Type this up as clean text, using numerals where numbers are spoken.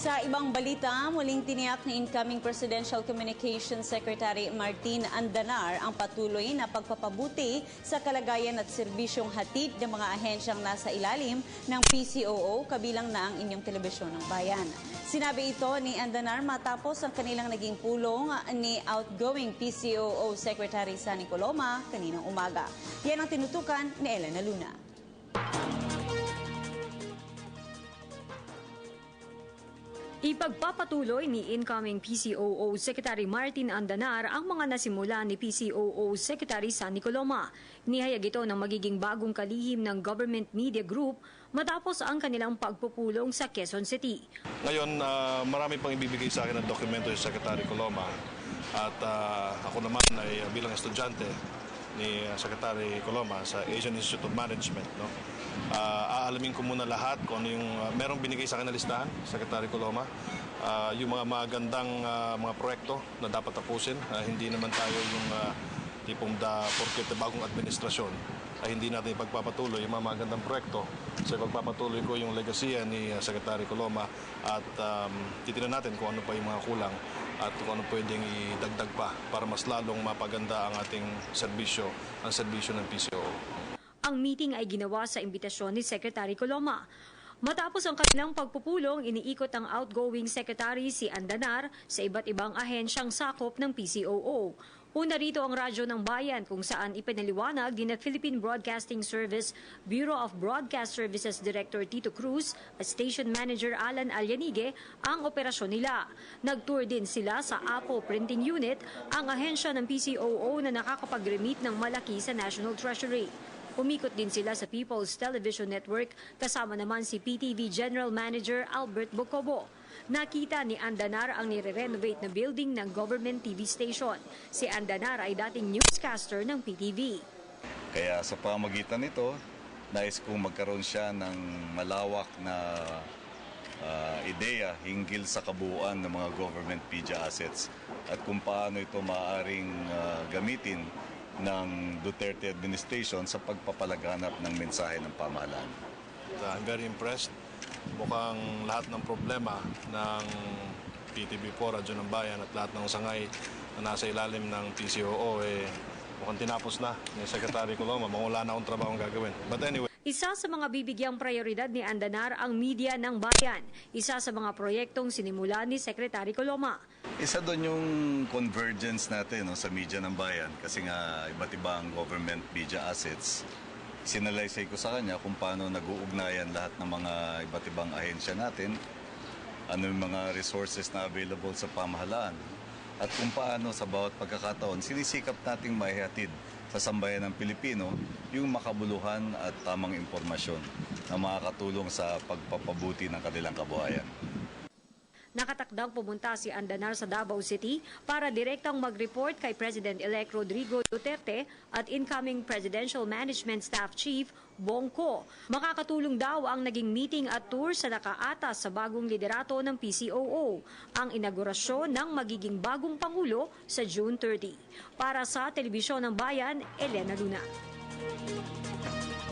Sa ibang balita, muling tiniyak ni incoming Presidential Communications Secretary Martin Andanar ang patuloy na pagpapabuti sa kalagayan at serbisyong hatid ng mga ahensyang nasa ilalim ng PCOO, kabilang na ang inyong telebisyon ng bayan. Sinabi ito ni Andanar matapos ang kanilang naging pulong ni outgoing PCOO Secretary Sunny Coloma kaninang umaga. Yan ang tinutukan ni Elena Luna. Ipagpapatuloy ni incoming PCOO Secretary Martin Andanar ang mga nasimula ni PCOO Secretary Sunny Coloma. Nihayag ito ng magiging bagong kalihim ng Government Media Group matapos ang kanilang pagpupulong sa Quezon City. Ngayon, marami pang ibibigay sa akin ng dokumento si Secretary Coloma at ako naman ay bilang estudyante ni Secretary Coloma sa Asian Institute of Management. Aalamin ko muna lahat kung ano yung merong binigay sa akin na listahan, Secretary Coloma. Yung mga magandang mga proyekto na dapat tapusin. Hindi naman tayo yung tipong porket bagong administrasyon ay hindi natin ipagpapatuloy yung mga magandang proyekto. So ipagpapatuloy ko yung legasiya ni Secretary Coloma at titignan natin kung ano pa yung mga kulang at kung ano pwedeng idagdag pa para mas lalong mapaganda ang ating serbisyo, ang serbisyo ng PCOO. Ang meeting ay ginawa sa imbitasyon ni Secretary Coloma. Matapos ang kanilang pagpupulong, iniikot ang outgoing secretary si Andanar sa iba't ibang ahensyang sakop ng PCOO. Una rito ang Radyo ng Bayan kung saan ipinaliwanag ni Philippine Broadcasting Service Bureau of Broadcast Services Director Tito Cruz at Station Manager Alan Alyanige ang operasyon nila. Nagtour din sila sa Apple Printing Unit, ang ahensya ng PCOO na nakakapag-remit ng malaki sa National Treasury. Umikot din sila sa People's Television Network kasama naman si PTV General Manager Albert Bocobo. Nakita ni Andanar ang nire-renovate na building ng government TV station. Si Andanar ay dating newscaster ng PTV. Kaya sa pamagitan nito, nais kong magkaroon siya ng malawak na ideya hinggil sa kabuuan ng mga government media assets at kung paano ito maaaring gamitin ng Duterte administration sa pagpapalaganap ng mensahe ng pamahalaan. I'm very impressed. Mukhang lahat ng problema ng PTV4, Radyo ng Bayan at lahat ng sangay na nasa ilalim ng PCOO mukhang tinapos na ni Secretary Coloma. Wala na akong trabaho gagawin. But anyway, isa sa mga bibigyang prioridad ni Andanar ang media ng bayan. Isa sa mga proyektong sinimula ni Secretary Coloma. Isa doon yung convergence natin sa media ng bayan kasi nga iba't iba ang government media assets. Sinalaysay ko sa kanya kung paano nag-uugnayan lahat ng mga iba't ibang ahensya natin, ano yung mga resources na available sa pamahalaan, at kung paano sa bawat pagkakataon sinisikap nating maihatid sa sambayan ng Pilipino yung makabuluhan at tamang impormasyon na makakatulong sa pagpapabuti ng kanilang kabuhayan. Nakatakdang pumunta si Andanar sa Davao City para direktang mag-report kay President-elect Rodrigo Duterte at incoming Presidential Management Staff Chief Bongko. Makakatulong daw ang naging meeting at tour sa nakaatas sa bagong liderato ng PCOO, ang inaugurasyon ng magiging bagong Pangulo sa June 30. Para sa Telebisyon ng Bayan, Elena Luna.